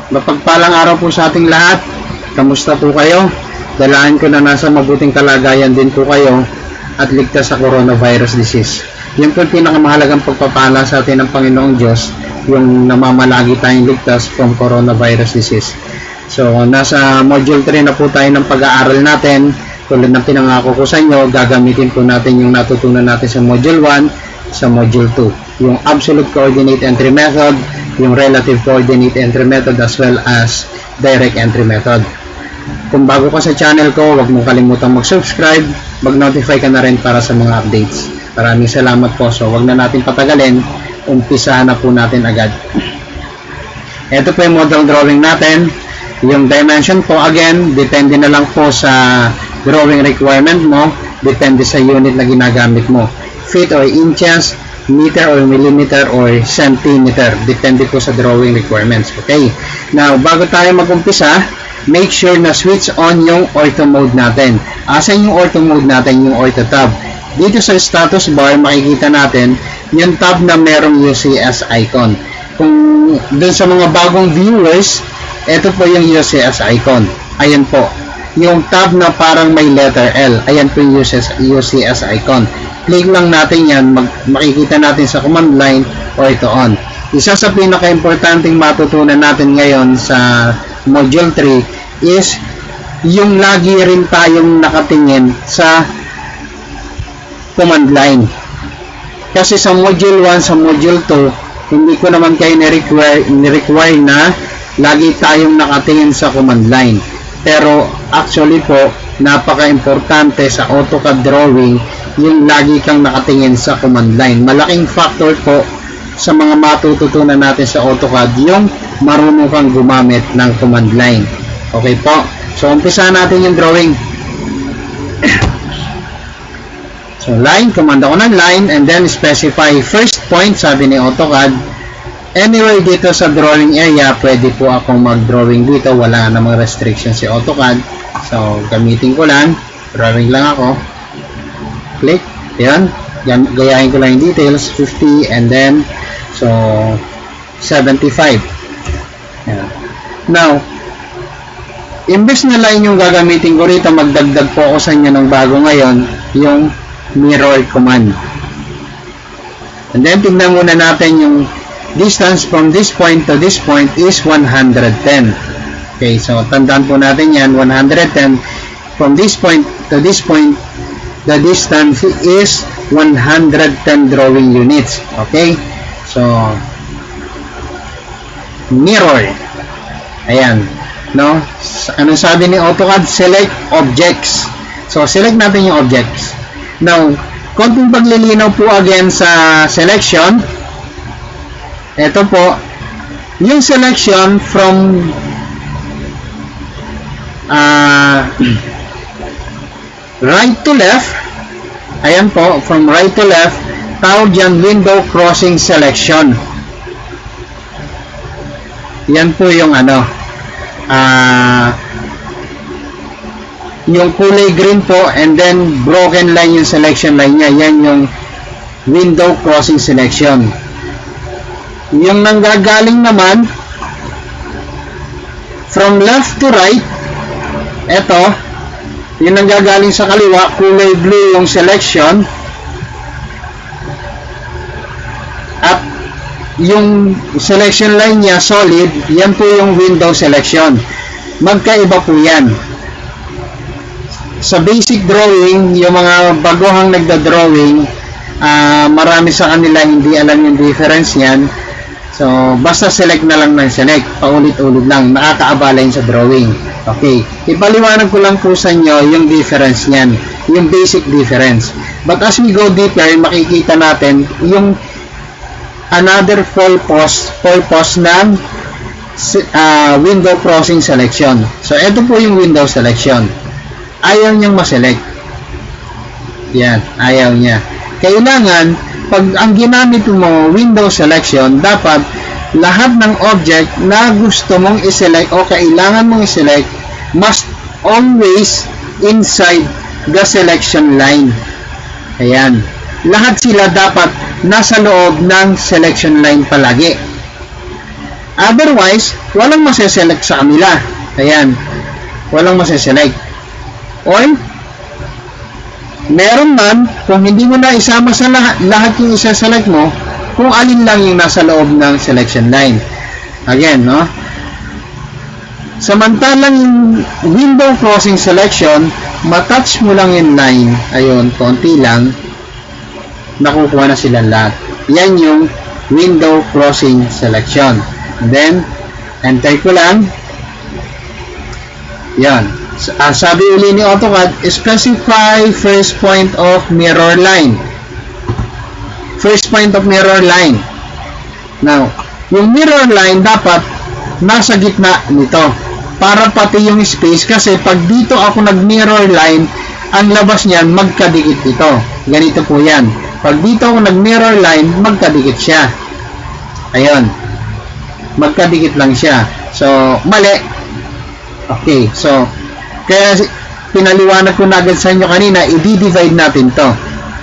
Mapagpalang araw po sa ating lahat. Kamusta po kayo? Dalahan ko na nasa mabuting kalagayan din po kayo at ligtas sa coronavirus disease. Yun po yung pinakamahalagang pagpapala sa atin ng Panginoong Diyos, yung namamalagi tayong ligtas from coronavirus disease. So, nasa module 3 na po tayo ng pag-aaral natin. Tulad ng pinangako ko sa inyo, gagamitin po natin yung natutunan natin sa module 1, sa module 2. Yung absolute coordinate entry method, yung relative coordinate entry method, as well as direct entry method. Kung bago ka sa channel ko, huwag mong kalimutang mag-subscribe, mag-notify ka na rin para sa mga updates. Maraming salamat po. So, huwag na natin patagalin, umpisahan na po natin agad. Ito po yung model drawing natin. Yung dimension po, again, depende na lang po sa drawing requirement mo, depende sa unit na ginagamit mo. Feet or inches, meter or millimeter or centimeter, depende po sa drawing requirements. Okay, now bago tayo mag-umpisa, make sure na switch on yung ortho mode natin. Asan yung ortho mode natin? Yung ortho tab. Dito sa status bar, makikita natin yung tab na merong UCS icon. Kung dun sa mga bagong viewers, ito po yung UCS icon. Ayan po, yung tab na parang may letter L. Ayan po yung UCS icon. Click lang natin yan, makikita natin sa command line o ito on. Isa sa pinaka-importanting matutunan natin ngayon sa module 3 is yung lagi rin tayong nakatingin sa command line. Kasi sa module 1, sa module 2, hindi ko naman kayo ni-require na lagi tayong nakatingin sa command line. Pero actually po, napaka-importante sa AutoCAD drawing yung lagi kang nakatingin sa command line. Malaking factor po sa mga matututunan natin sa AutoCAD yung marunong kang gumamit ng command line. Okay po? So, umpisa natin yung drawing. So, line, command ako ng line, and then specify first point, sabi ni AutoCAD. Anyway, dito sa drawing area, pwede po akong mag-drawing dito. Wala namang restriction si AutoCAD. So, gamitin ko lang. Drawing lang ako. Click. Yan. Gayahin ko lang yung details. 50 and then, so, 75. Yan. Now, imbes na line yung gagamitin ko rito, magdagdag po ako sa inyo ng bago ngayon, yung mirror command. And then, tignan muna natin yung distance from this point to this point is 110. Okay, so tandaan po natin yan, 110. From this point to this point, the distance is 110 drawing units. Okay, so mirror. Ayan, no? Ano sabi ni AutoCAD? Select objects. So select natin yung objects. Now, konting paglilinaw po again sa selection. Ito po, yung selection from right to left. Ayan po, from right to left, tawag yan window crossing selection. Yan po yung ano, yung kulay green po, and then broken line yung selection line nya. Yan yung window crossing selection. Yung nanggagaling naman from left to right, eto, yung nanggagaling sa kaliwa, kulay blue yung selection, at yung selection line nya solid, yan po yung window selection. Magkaiba po yan. Sa basic drawing, yung mga baguhang nagda-drawing, marami sa kanila hindi alam yung difference yan. So, basta select na lang ng select. Paulit-ulit lang. Nakakaabala yun sa drawing. Okay. Ipaliwanag ko lang po sa inyo yung difference niyan. Yung basic difference. But as we go deeper, makikita natin yung another purpose ng window crossing selection. So, ito po yung window selection. Ayaw niyang ma-select. Yan. Ayaw niya. Kailangan, pag ang ginamit mo window selection, dapat lahat ng object na gusto mong i-select o kailangan mong i-select must always inside the selection line. Ayan. Lahat sila dapat nasa loob ng selection line palagi. Otherwise, walang maseselect sa kanila. Ayan. Walang maseselect. Or, meron man, kung hindi mo na isama sa lahat yung isa-select mo, kung alin lang yung nasa loob ng selection line. Again, no? Samantalang yung window crossing selection, matouch mo lang yung line. Ayun, konti lang. Nakukuha na silang lahat. Yan yung window crossing selection. And then, enter ko lang. Yan. Sabi uli ni Autocad, specify first point of mirror line. First point of mirror line. Now, yung mirror line dapat nasa gitna nito. Para pati yung space, kasi pag dito ako nag-mirror line, ang labas niyan magkadikit ito. Ganito po yan. Pag dito ako nag-mirror line, magkadikit siya. Ayun. Magkadikit lang siya. So, mali. Okay. So, kaya pinaliwanag ko na agad sa inyo kanina, i-divide natin to.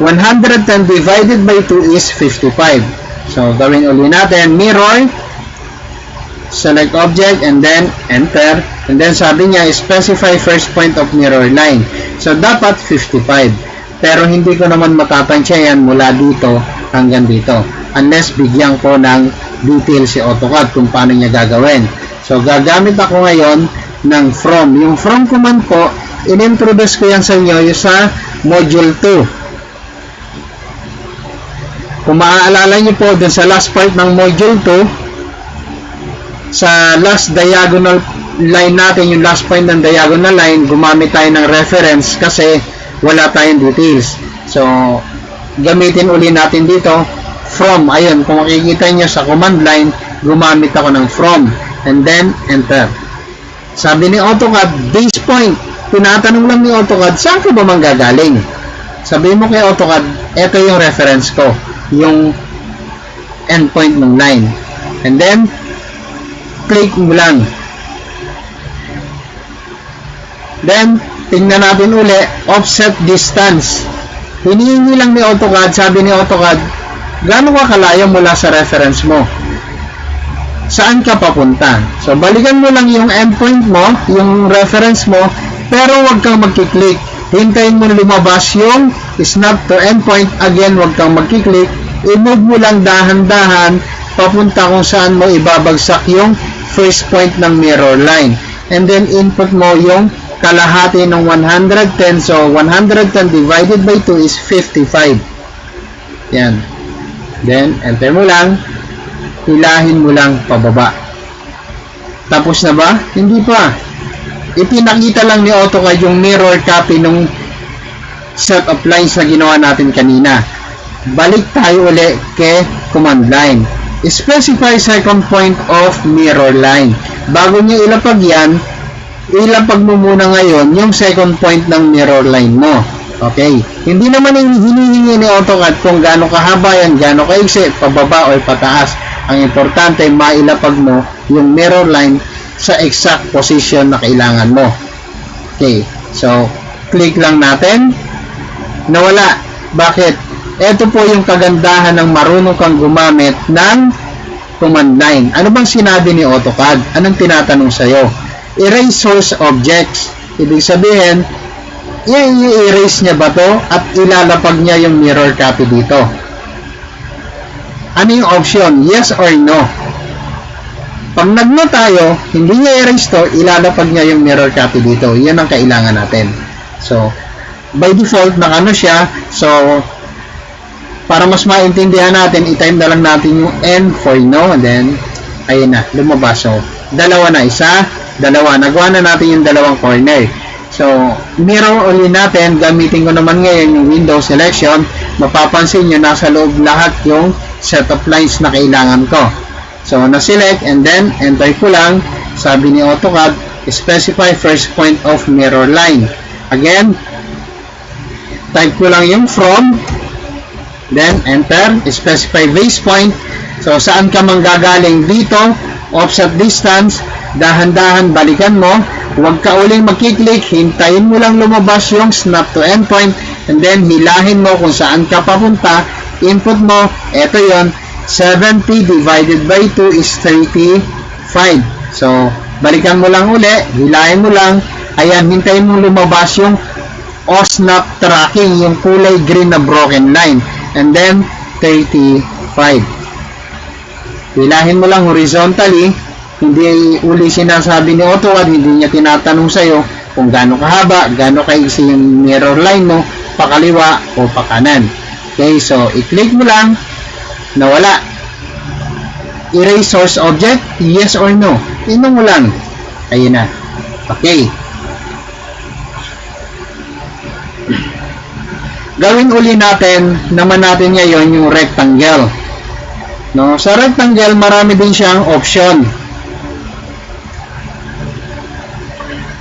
110 divided by 2 is 55. So, gawin uli natin, mirror, select object, and then enter. And then sabi niya, specify first point of mirror line. So, dapat 55. Pero hindi ko naman matatansya yan mula dito hanggang dito. Unless bigyan ko ng detail si Autocad kung paano niya gagawin. So, gagamit ako ngayon ng from. Yung from command po, in-introduce ko yan sa inyo yung sa module 2. Kung maaalala nyo po dun sa last part ng module 2, sa last diagonal line natin, yung last point ng diagonal line, gumamit tayo ng reference kasi wala tayong details. So, gamitin uli natin dito from. Ayun, kung makikita nyo sa command line, gumamit ako ng from. And then, enter. Sabi ni Autocad, base point. Tinatanong lang ni Autocad, saan ka ba manggagaling? Sabi mo kay Autocad, ito yung reference ko, yung endpoint ng line. And then, click mo lang. Then, tingnan natin uli, offset distance. Hinihingi lang ni Autocad, sabi ni Autocad, gaano ka kalayo mula sa reference mo? Saan ka papunta? So, balikan mo lang yung endpoint mo, yung reference mo, pero huwag kang magkiklik. Hintayin mo lumabas yung snap to endpoint. Again, huwag kang magkiklik. I-move mo lang dahan-dahan papunta kung saan mo ibabagsak yung first point ng mirror line. And then, input mo yung kalahati ng 110. So, 110 divided by 2 is 55. Yan. Then, enter mo lang. Hilahin mo lang pababa. Tapos na ba? Hindi pa. Ipinakita lang ni Autocad yung mirror copy nung set of lines na ginawa natin kanina. Balik tayo uli kay command line. Specify second point of mirror line. Bago niya ilapag yan, ilapag mo muna ngayon yung second point ng mirror line mo. Okay. Hindi naman hinihingi ni Autocad kung gaano kahaba yan, gaano kaigsi, pababa o pataas. Ang importante, mailapag mo yung mirror line sa exact position na kailangan mo. Okay. So, click lang natin. Nawala. Bakit? Ito po yung kagandahan ng marunong kang gumamit ng command line. Ano bang sinabi ni Autocad? Anong tinatanong sa'yo? Erase source objects. Ibig sabihin, i-erase niya ba to at ilalapag niya yung mirror copy dito? Ano yung option? Yes or no? Pag nag-no tayo, hindi niya erase to, ilalapag niya yung mirror copy dito. Yan ang kailangan natin. So, by default, nakano siya. So, para mas maintindihan natin, i-time na lang natin yung N for no. And then, ayun na, lumabas. So, dalawa na. Isa, dalawa. Nagawa na natin yung dalawang corner. So, mirror uli natin. Gamitin ko naman ngayon yung window selection. Mapapansin nyo, nasa loob lahat yung set of lines na kailangan ko. So, na-select and then enter ko lang. Sabi ni Autocad, specify first point of mirror line. Again, type ko lang yung from, then enter, specify base point. So, saan ka manggagaling dito, offset distance, dahan-dahan balikan mo. Huwag ka uling magkiklik, hintayin mo lang lumabas yung snap to endpoint, and then hilahin mo kung saan ka papunta. Input mo, eto yon, 70 divided by 2 is 35. So, balikan mo lang uli, hilahin mo lang, ayan, hintayin mo lumabas yung O-snap tracking, yung kulay green na broken line, and then 35. Hilahin mo lang horizontally, hindi uli sinasabi ni Autocad, hindi niya tinatanong sa'yo kung gaano kahaba, gaano kaiksi yung mirror line mo, pakaliwa o pakanan. Okay, so i-click mo lang, nawala. Erase source object, yes or no. Inom mo lang. Ayun na. Okay. Gawin uli natin, naman natin ngayon yung rectangle. No? Sa rectangle, marami din siyang option.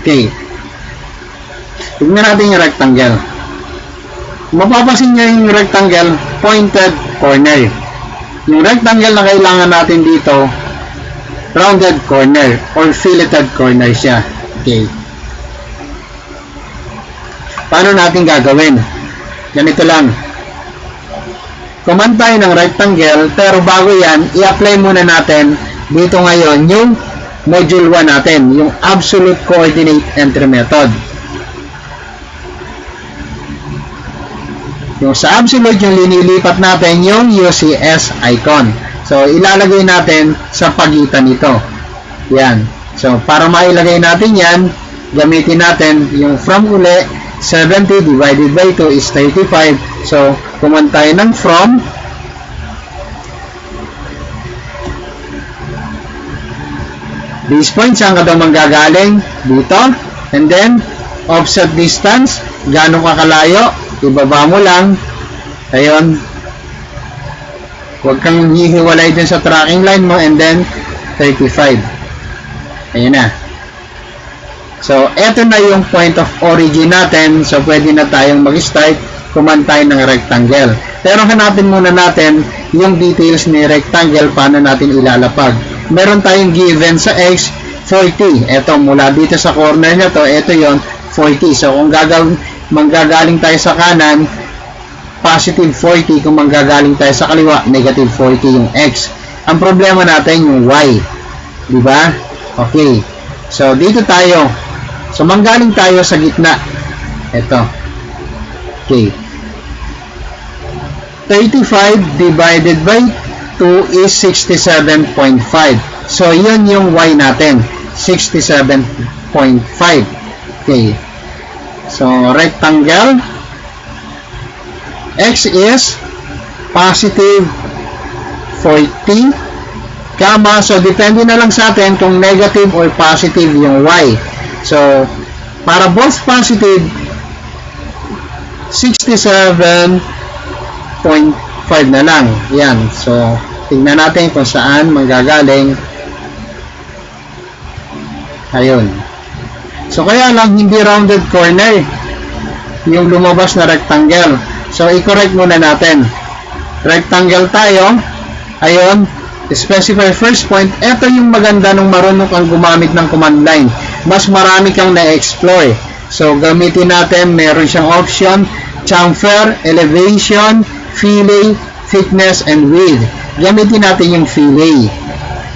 Okay. Tignan natin yung rectangle. Mapapasin nyo yung rectangle, pointed corner. Yung rectangle na kailangan natin dito, rounded corner or filleted corner siya. Okay. Paano natin gagawin? Ganito lang. Command tayo ng rectangle, pero bago yan, i-apply muna natin dito ngayon yung module 1 natin, yung absolute coordinate entry method. Yung sa absolute, yung linilipat natin yung UCS icon. So, ilalagay natin sa pagitan nito. Yan. So, para mailagay natin yan, gamitin natin yung from uli, 70 divided by 2 is 35. So, command tayo ng from. This point, saan ka daw manggagaling? Dito. And then, offset distance, gaano ka kalayo? Ibaba mo lang. Ayun. Huwag kang hihiwalay dun sa tracking line mo. And then, 35. Ayun na. So, eto na yung point of origin natin. So, pwede na tayong mag-start. Command tayo ng rectangle. Pero hanapin muna natin yung details ni rectangle, paano natin ilalapag. Meron tayong given sa X, 40. Eto, mula dito sa corner na to, eto yon 40. So, kung manggagaling tayo sa kanan, positive 40. Kung manggagaling tayo sa kaliwa, negative 40 yung X. Ang problema natin yung Y. Diba? Okay. So, dito tayo. So, manggaling tayo sa gitna. Ito. Okay. 35 divided by 2 is 67.5. So, yun yung Y natin. 67.5. Okay. So, rectangle. X is positive 40. Comma. So, depende na lang sa atin kung negative or positive yung Y. So, para both positive, 67.5 na lang. Yan. So, tingnan natin kung saan manggagaling. Ayun. So, kaya lang hindi rounded corner yung lumabas na rectangle. So, i-correct muna natin. Rectangle tayo. Ayun. Specify first point. Ito yung maganda nung marunong kang gumamit ng command line. Mas marami kang na-explore. So, gamitin natin. Meron siyang option. Chamfer, elevation, fillet, thickness, and width. Gamitin natin yung fillet.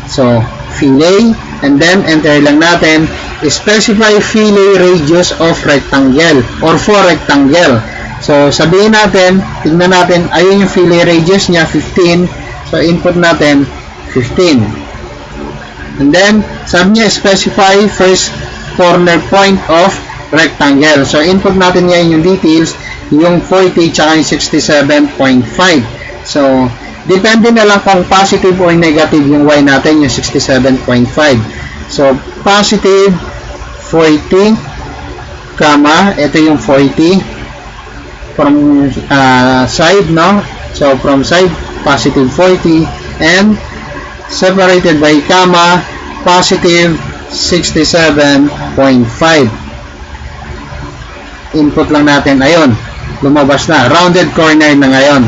So, fillet. And then, enter lang natin. Specify fillet radius of rectangle or for rectangle. So, sabihin natin, tignan natin, ayun yung fillet radius niya, 15. So, input natin, 15. And then, sabi niya, specify first corner point of rectangle. So, input natin ngayon yung details, yung 40 tsaka yung 67.5. So, depende na lang kung positive or negative yung Y natin, yung 67.5. So, positive 40, comma, ito yung 40 from side, no? So, from side, positive 40, and separated by comma, positive 67.5. Input lang natin, ayun, lumabas na, rounded corner na ngayon.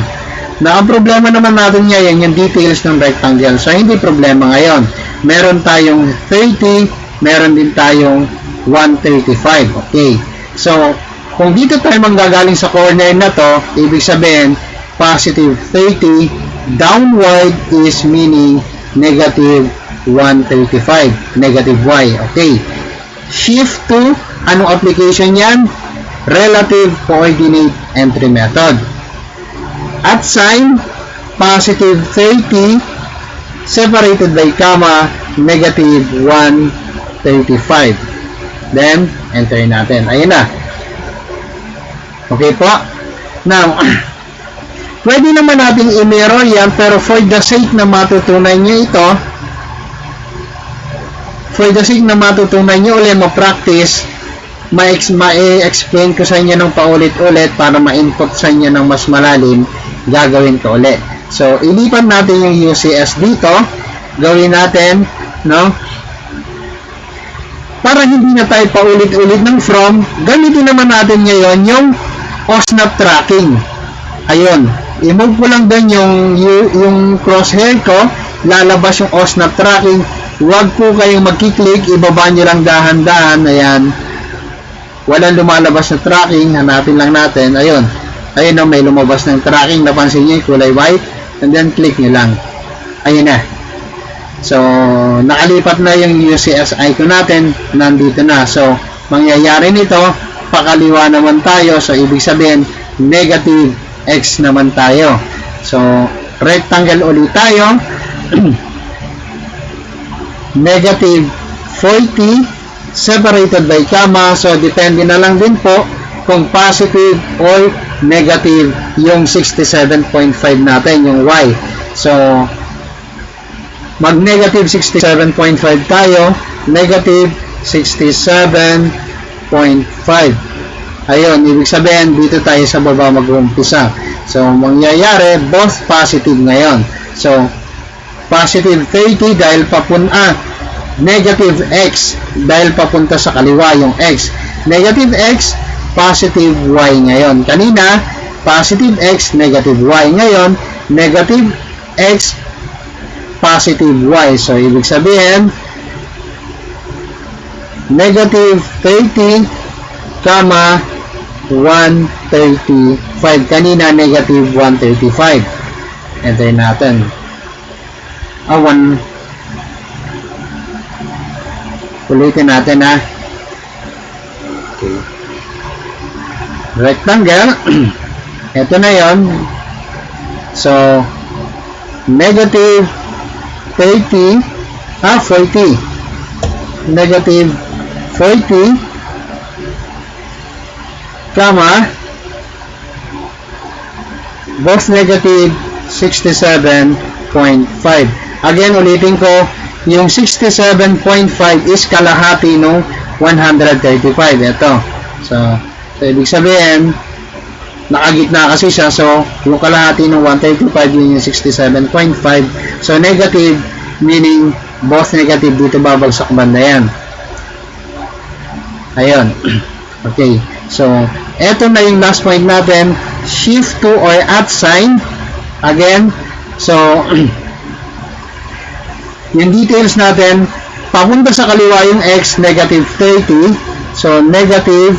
Na ang problema naman natin ngayon, yung details ng rectangle. So, hindi problema ngayon. Meron tayong 30, meron din tayong 135. Okay. So, kung dito tayo manggagaling sa corner na to, ibig sabihin, positive 30, downward is meaning negative 135, negative y. Okay. Shift to, anong application yan? Relative coordinate entry method. At sign, positive 30, separated by comma, negative 135. Then, enter natin. Ayun na. Okay po. Now, pwede naman natin i-mirror yan, pero for the sake na matutunan nyo ito, ulit ma-practice, ma-explain ko sa inyo ng paulit-ulit para ma-input sa inyo ng mas malalim, gagawin ko ulit. So, ilipat natin yung UCS dito. Gawin natin, no? Para hindi na tayo paulit-ulit ng from, gamitin naman natin ngayon yung OSNAP tracking. Ayun. I-move ko lang doon yung crosshair ko, lalabas yung OSNAP tracking. Huwag po kayong magkiklik, ibaba nyo lang dahan-dahan. Ayan. Walang lumalabas na tracking, hanapin lang natin. Ayun. Ayun o, may lumabas ng tracking. Napansin nyo yung kulay white. And then click nyo lang. Ayun na. So, nakalipat na yung UCS icon natin. Nandito na. So, mangyayari nito, pakaliwa naman tayo. So, ibig sabihin, negative x naman tayo. So, rectangle ulit tayo. Negative 40 separated by comma. So, depende na lang din po kung positive or negative yung 67.5 natin, yung y. So, mag-negative 67.5 tayo, negative 67.5. Ayun, ibig sabihin, dito tayo sa baba mag-umpisa. So, mangyayari, both positive ngayon. So, positive 30 dahil negative x dahil papunta sa kaliwa yung x. Negative x, positive y ngayon. Kanina, positive x, negative y. Ngayon, negative x, positive y. So, ibig sabihin, negative 30, 135. Kanina, negative 135. Enter natin. 1. Ulitin natin ha. Okay. Rectangle. Ito na yon. So, negative 30, 40. Negative 40, both negative 67.5. Again, ulitin ko, yung 67.5 is kalahati ng 135. Ito. So, ibig sabihin, nakagitna kasi siya. So, yung kalahati ng 135, yun yung 67.5. So, negative, meaning both negative dito babagsak banda yan. Ayun. Okay. So, eto na yung last point natin. Shift to or at sign. Again. So, yung details natin, papunta sa kaliwa yung x, negative 30. So, negative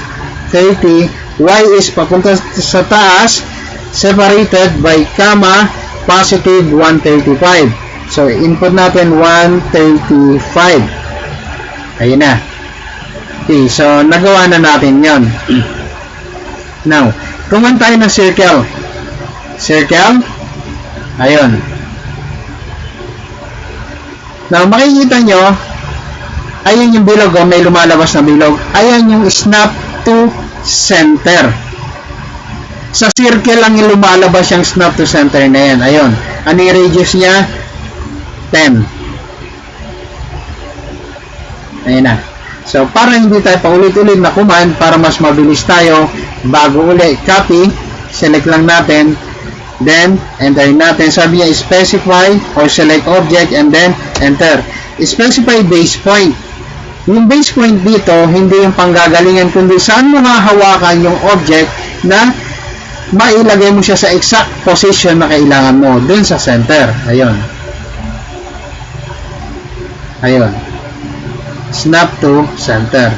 30. Y is papunta sa taas, separated by comma, positive 135. So, input natin 135. Ayun na. Okay, so, nagawa na natin yon. Now, kuman tayo ng circle. Circle. Ayun. Now, makikita nyo, ayan yung bilog, oh, may lumalabas na bilog. Ayan yung snap to center. Sa circle lang yung lumalabas yung snap to center na yan. Ayun. Ano yung radius niya? 10. Ayun na. So, para hindi tayo paulit-ulit na command, para mas mabilis tayo, bago uli, copy, select lang natin, then, enter natin. Sabi niya, specify or select object, and then, enter. Specify base point. Yung base point dito, hindi yung panggagalingan, kundi saan mo hahawakan yung object na mailagay mo siya sa exact position na kailangan mo, dun sa center. Ayun. Ayun. Snap to center.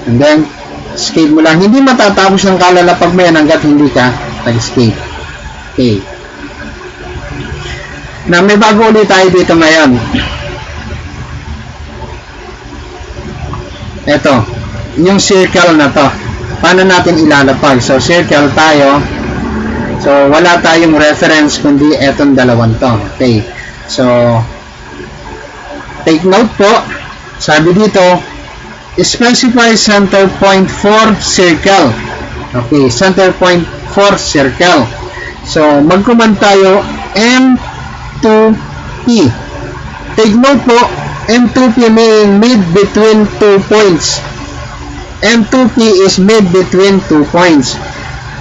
And then, escape mo lang. Hindi matatapos ng kalalapag mo yan hanggat hindi ka nag-escape. Okay. Na may bago ulit tayo dito ngayon. Ito, yung circle na to. Paano natin ilalapag? So, circle tayo. So, wala tayong reference kundi etong dalawang to. Okay. So, take note po. Sabi dito, specify center point for circle. Okay, center point for circle. So, mag-command tayo M2P. Take note po, M2P meaning mid between 2 points. M2P is mid between 2 points.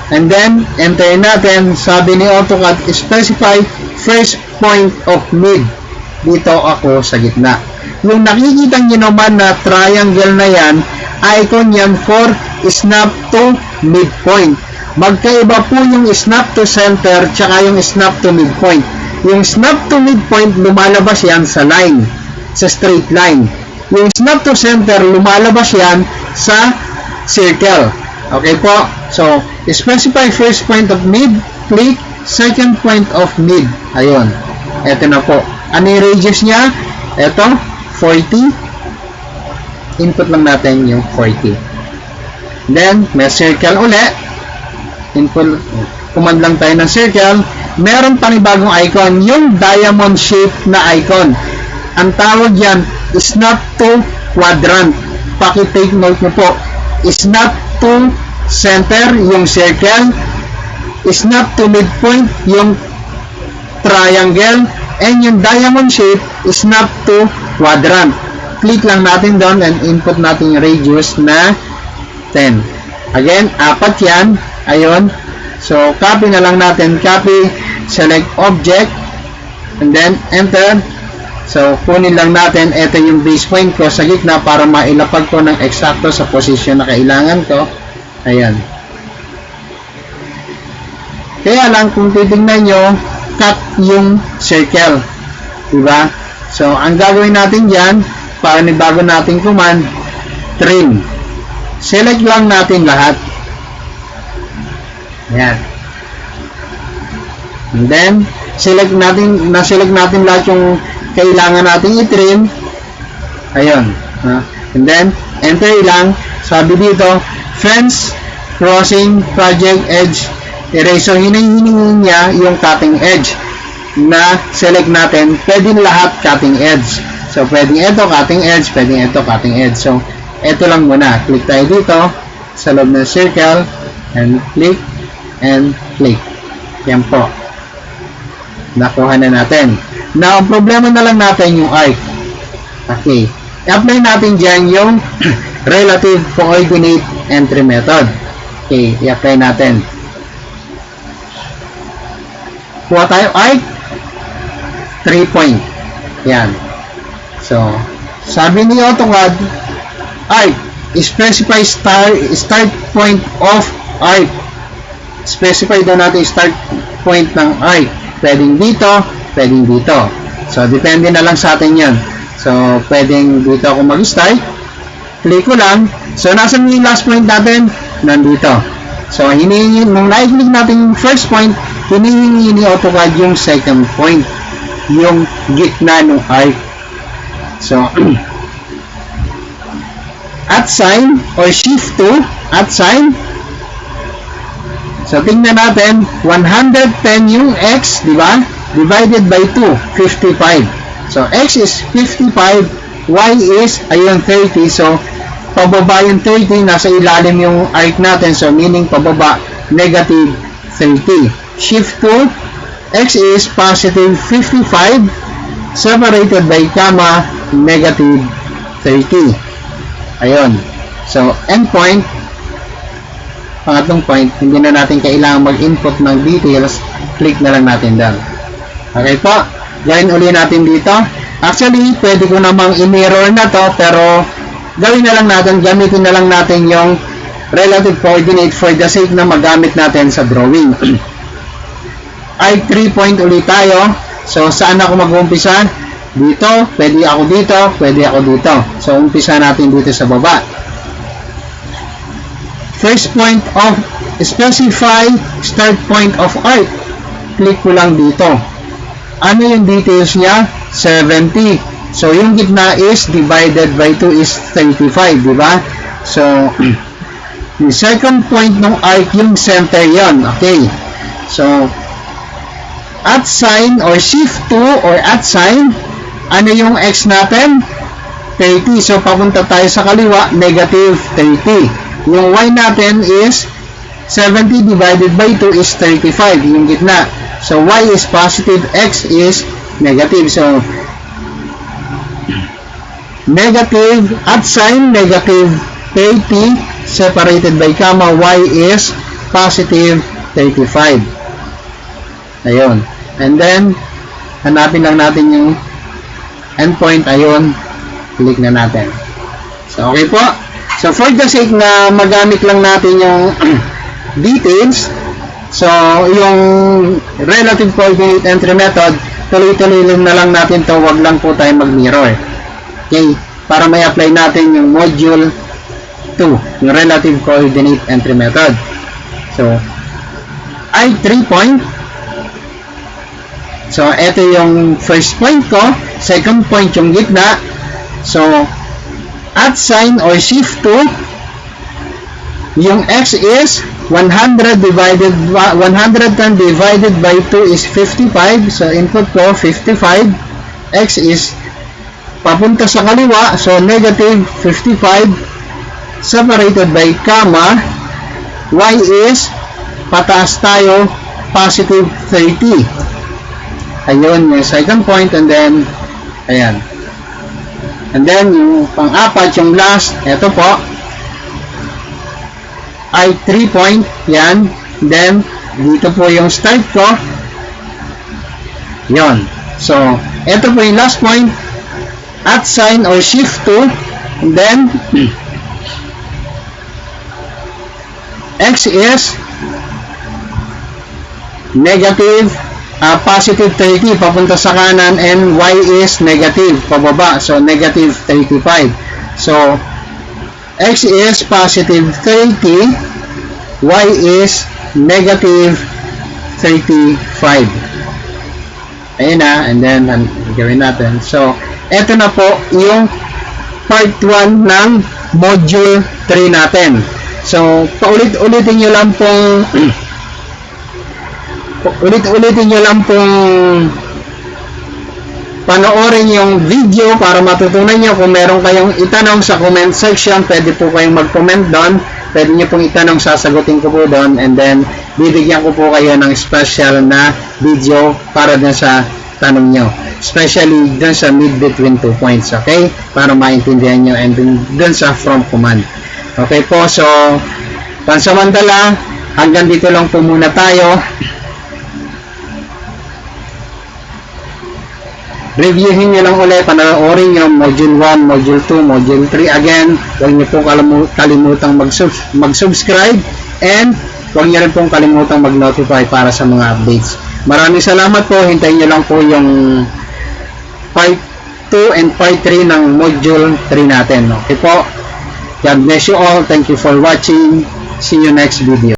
And then, enter natin, sabi ni AutoCAD, specify first point of mid. Dito ako sa gitna. Yung nakikita nyo naman na triangle na yan, icon yan for snap to midpoint. Magkaiba po yung snap to center tsaka yung snap to midpoint. Yung snap to midpoint, lumalabas yan sa line, sa straight line. Yung snap to center, lumalabas yan sa circle. Okay po? So, specify first point of mid, click second point of mid. Ayun. Ito na po. Ano yung radius niya? Ito, 40. Input lang natin yung 40. Then, may circle ulit. Input, command lang tayo ng circle. Meron panibagong icon, yung diamond shape na icon. Ang tawag yan, snap to quadrant. Paki-take note nyo po. Snap to center, yung circle. Snap to midpoint, yung triangle. And yung diamond shape, snap to quadrant. Click lang natin doon and input natin yung radius na 10. Again, 4 yan. Ayun. So, copy na lang natin. Copy, select object, and then enter. So, kunin lang natin. Ito yung base point ko sa gitna para mailapag ko ng eksakto sa posisyon na kailangan ko. Ayan. Kaya lang, kung titignan nyo, cut yung circle. Diba? So, ang gagawin natin dyan, para ni bago nating command, trim. Select lang natin lahat. Ayan. And then, na-select natin lahat yung kailangan natin i-trim. Ayun. And then, enter lang. Sabi dito, fence, crossing, project, edge, erase. So, hinihingi niya yung cutting edge na select natin. Pwede lahat cutting edge. So, pwedeng ito, cutting edge, pwedeng ito, cutting edge. So, ito lang muna. Click tayo dito sa loob ng circle and click and click. Yan po. Nakuha na natin. Now, ang problema na lang natin yung arc. Okay. I-apply natin dyan yung relative coordinate entry method. Okay. I-apply natin. Kuha tayo arc 3 point. Yan. So, sabi ni AutoCAD, arc, specify start point of arc. Specify daw natin start point ng arc. Pwedeng dito, pwedeng dito. So, depende na lang sa atin yan. So, pwedeng dito ako mag-start. Click ko lang. So, nasan yung last point natin? Nandito. So, nung na-click natin yung first point, hinihingi ni AutoCAD yung second point. Yung gitna ng arc. So, at sign or shift to, at sign. So, tingnan natin, 110 yung x, di ba? Divided by 2, 55. So, x is 55, y is, ayun, 30. So, pababa yung 30, nasa ilalim yung arc natin. So, meaning pababa, negative 30. Shift to, x is positive 55, separated by comma, negative 30. Ayun. So, endpoint, pangatlong point, hindi na natin kailangan mag-input ng details, click na lang natin doon. Okay po, gawin uli natin dito. Actually, pwede ko namang i-mirror na to, pero gawin na lang natin, gamitin na lang natin yung relative coordinate for the sake na magamit natin sa drawing. Ay, 3 point ulit tayo. So, saan ako mag-umpisa? Dito, pwede ako dito, pwede ako dito. So, umpisa natin dito sa baba. First point of, specify start point of arc. Click ko lang dito. Ano yung details niya? 70. So, yung gitna is divided by 2 is 35, di ba? So, yung second point ng arc, yung center yon. Okay. So, at sign or shift 2 or at sign, ano yung x natin? 30. So, papunta tayo sa kaliwa, negative 30. Yung y natin is 70 divided by 2 is 35, yung gitna. So, y is positive, x is negative. So, negative at sign, negative 30 separated by comma, y is positive 35. Ayun. And then, hanapin lang natin yung endpoint. Ayun. Click na natin. So, okay po. So, for the sake na magamit lang natin yung details, so, yung relative coordinate entry method, tuloy-tuloy na lang natin to, wag lang po tayo mag-mirror. Okay? Para may apply natin yung module 2, yung relative coordinate entry method. So, I 3 point. So, ito yung first point ko. Second point yung gitna. So, at sign or shift 2, yung x is 110 divided by 2 is 55. So, input ko 55. X is papunta sa kaliwa. So, negative 55 separated by comma. Y is pataas tayo, positive 30. Ayun, yung second point. And then, ayan. And then, yung pang-apat, yung last, eto po, ay 3 point, yan. Then, dito po yung start ko. Yon. So, eto po yung last point, at sign or shift 2, and then, x is negative, positive 30 papunta sa kanan, and y is negative pababa, so negative 35. So, x is positive 30, y is negative 35. Ayun na, and then, gawin natin. So, eto na po yung part 1 ng module 3 natin. So, paulit-ulitin nyo lang pong panoorin yung video para matutunan nyo. Kung meron kayong itanong sa comment section, pwede po kayong mag-comment doon. Pwede nyo pong itanong, sasagutin ko po doon, and then bibigyan ko po kayo ng special na video para dun sa tanong nyo, especially dun sa mid between 2 points, okay? Para maintindihan nyo, and dun sa from command. Okay po, so pansamantala, hanggang dito lang po muna tayo. Reviewin nyo lang ulit, panoorin nyo module 1, module 2, module 3 again. Huwag nyo pong kalimutang mag-subscribe, and huwag nyo rin pong kalimutang mag-notify para sa mga updates. Maraming salamat po. Hintayin nyo lang po yung part 2 and part 3 ng module 3 natin. Okay po. God bless you all. Thank you for watching. See you next video.